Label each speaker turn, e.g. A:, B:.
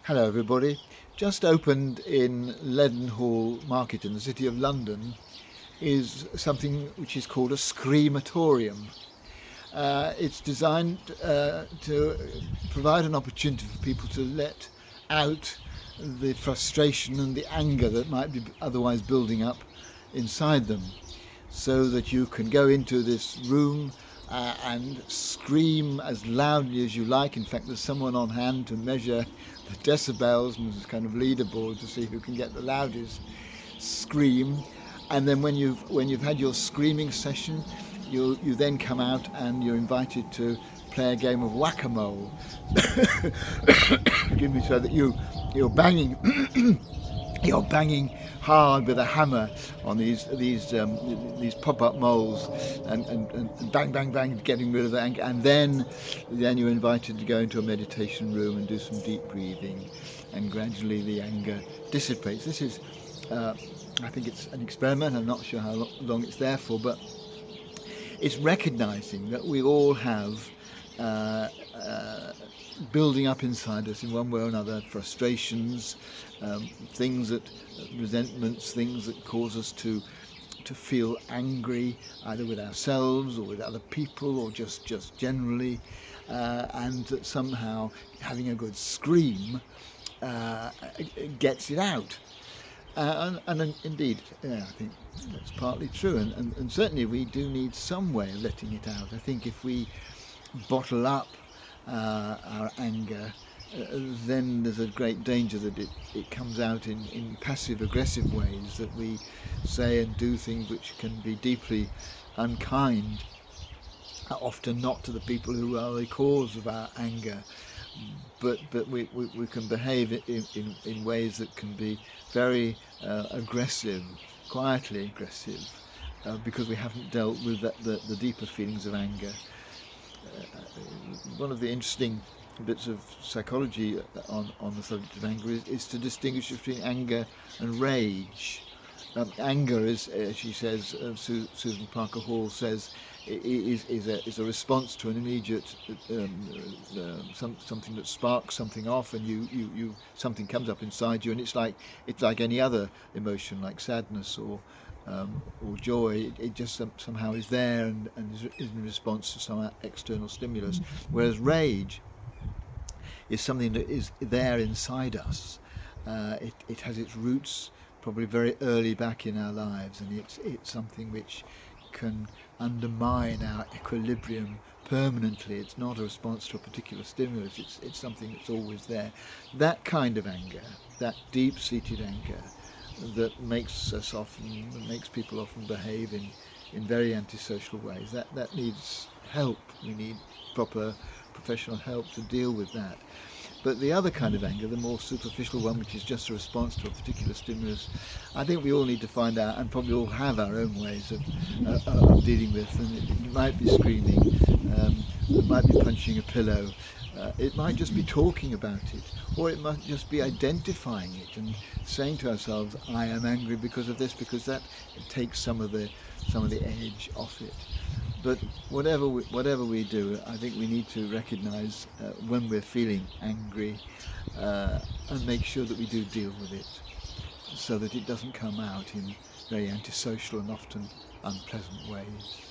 A: Hello everybody. Just opened in Leadenhall Market in the City of London is something which is called a Screamatorium. It's designed to provide an opportunity for people to let out the frustration and the anger that might be otherwise building up inside them, so that you can go into this room and scream as loudly as you like. In fact, there's someone on hand to measure the decibels, and there's a kind of leaderboard to see who can get the loudest scream. And then when you've had your screaming session, you then come out and you're invited to play a game of whack-a-mole. Excuse me, so that you're banging you're banging hard with a hammer on these pop-up moles, and bang bang bang, getting rid of the anger. And then you're invited to go into a meditation room and do some deep breathing, and gradually the anger dissipates. This is I think it's an experiment. I'm not sure how long it's there for, but it's recognizing that we all have uh, uh, building up inside us in one way or another frustrations, things that resentments, things that cause us to feel angry, either with ourselves or with other people, or just generally, and that somehow having a good scream uh, gets it out. And indeed, yeah, I think that's partly true, and certainly we do need some way of letting it out. I think if we bottle up our anger, then there's a great danger that it comes out in passive aggressive ways, that we say and do things which can be deeply unkind, often not to the people who are the cause of our anger, but we can behave in ways that can be very aggressive, quietly aggressive, because we haven't dealt with the deeper feelings of anger. One of the interesting bits of psychology on the subject of anger is to distinguish between anger and rage. Anger is, as she says, Susan Parker Hall says, is a response to an immediate something that sparks something off, and you something comes up inside you, and it's like any other emotion, like sadness or joy. It just somehow is there, and is in response to some external stimulus. Whereas rage is something that is there inside us. It has its roots probably very early back in our lives, and it's something which can undermine our equilibrium permanently. It's not a response to a particular stimulus. It's something that's always there. That kind of anger, that deep-seated anger, that makes people often behave in very antisocial ways. That needs help. We need proper professional help to deal with that. But the other kind of anger, the more superficial one, which is just a response to a particular stimulus, I think we all need to find out, and probably all have our own ways of dealing with. And it might be screaming, it might be punching a pillow, it might just be talking about it, or it might just be identifying it and saying to ourselves, "I am angry because of this," because that takes some of the edge off it. But whatever we do, I think we need to recognise when we're feeling angry, and make sure that we do deal with it, so that it doesn't come out in very antisocial and often unpleasant ways.